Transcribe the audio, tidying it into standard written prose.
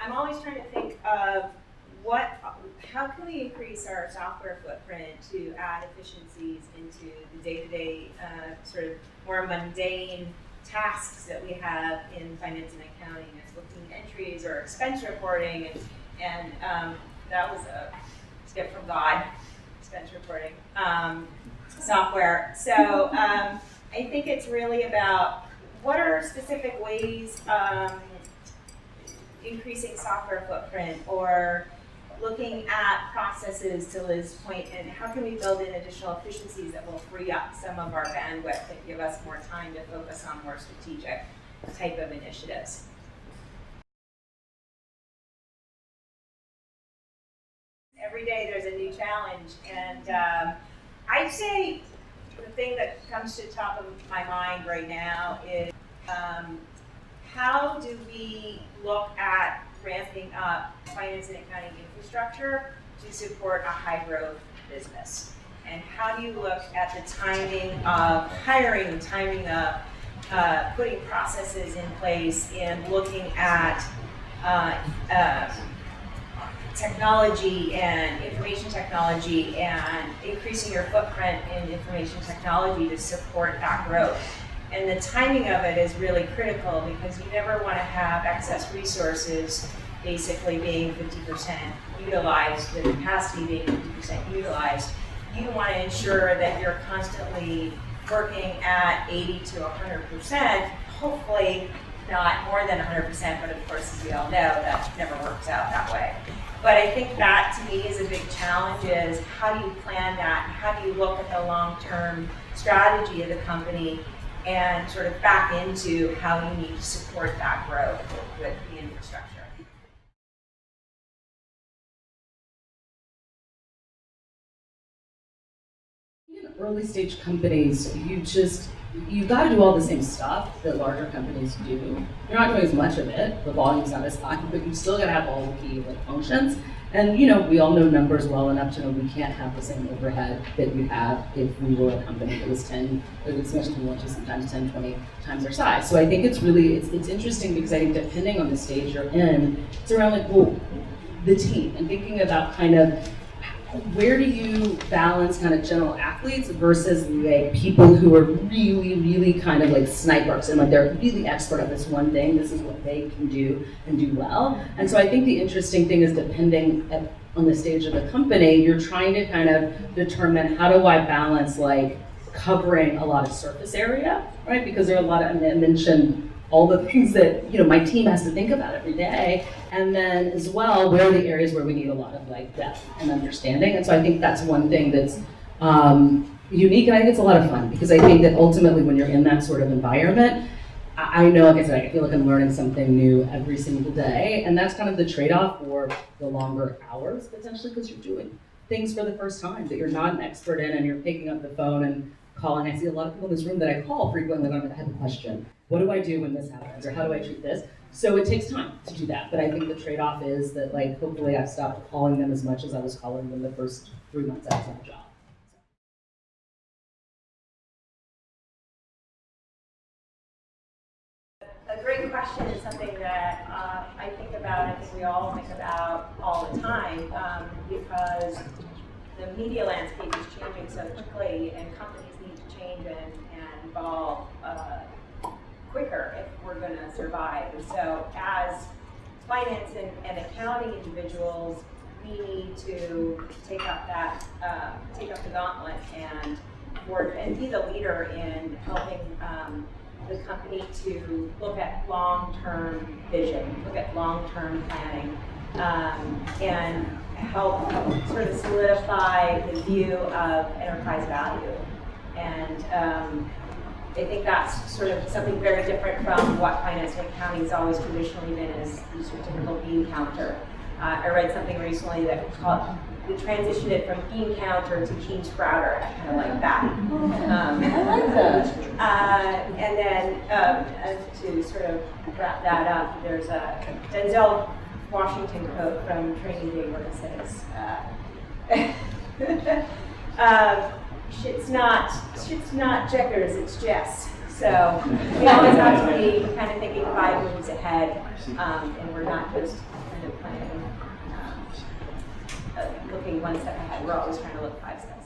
I'm always trying to think of how can we increase our software footprint to add efficiencies into the day-to-day sort of more mundane tasks that we have in finance and accounting, as looking at entries or expense reporting, and that was a gift from God, expense reporting software. So I think it's really about what are specific ways increasing software footprint, or looking at processes, to Liz's point, and how can we build in additional efficiencies that will free up some of our bandwidth and give us more time to focus on more strategic type of initiatives. Every day there's a new challenge, and I'd say the thing that comes to the top of my mind right now is how do we look at ramping up finance and accounting infrastructure to support a high growth business? And how do you look at the timing of hiring, timing of putting processes in place, and looking at technology and information technology and increasing your footprint in information technology to support that growth? And the timing of it is really critical, because you never want to have excess resources basically being 50% utilized, the capacity being 50% utilized. You want to ensure that you're constantly working at 80 to 100%, hopefully not more than 100%, but of course, as we all know, that never works out that way. But I think that to me is a big challenge, is how do you plan that? How do you look at the long-term strategy of the company and sort of back into how you need to support that growth with the infrastructure? In early stage companies, you got to do all the same stuff that larger companies do. You're not doing as much of it, the volume's not as high, but you still got to have all the key functions. And we all know numbers well enough to know we can't have the same overhead that we have if we were a company that was 10, or as much as we want to, sometimes 10, 20 times our size. So I think it's interesting, because I think depending on the stage you're in, it's around the team, and thinking about kind of where do you balance kind of general athletes versus people who are really, really kind of snipers, and they're really expert at this one thing. This is what they can do and do well. And so I think the interesting thing is, depending on the stage of the company, you're trying to kind of determine, how do I balance covering a lot of surface area, right? Because there are a lot of, I mentioned all the things that my team has to think about every day, and then as well, where are the areas where we need a lot of depth and understanding. And so I think that's one thing that's unique, and I think it's a lot of fun, because I think that ultimately when you're in that sort of environment, I know, like I said, I feel like I'm learning something new every single day, and that's kind of the trade-off for the longer hours potentially, because you're doing things for the first time that you're not an expert in, and you're picking up the phone and calling. I see a lot of people in this room that I call frequently when I have a question. What do I do when this happens, or how do I treat this? So it takes time to do that, but I think the trade-off is that hopefully I've stopped calling them as much as I was calling them the first 3 months I was on the job. A great question is something that I think about, I think we all think about all the time, because the media landscape is changing so quickly, and companies need to change and evolve quicker if we're going to survive. And so as finance and accounting individuals, we need to take up the gauntlet and be the leader in helping the company to look at long-term vision, look at long-term planning, and help sort of solidify the view of enterprise value. And I think that's sort of something very different from what finance and accounting has always traditionally been, as your typical bean counter. I read something recently that called, we transitioned it from bean counter to bean sprouter. I kind of like that. I like that. And then to sort of wrap that up, there's a Denzel Washington quote from Training Day where it says, shit's not checkers, it's chess. So we always have to be kind of thinking 5 moves ahead, and we're not just kind looking one step ahead. We're always trying to look 5 steps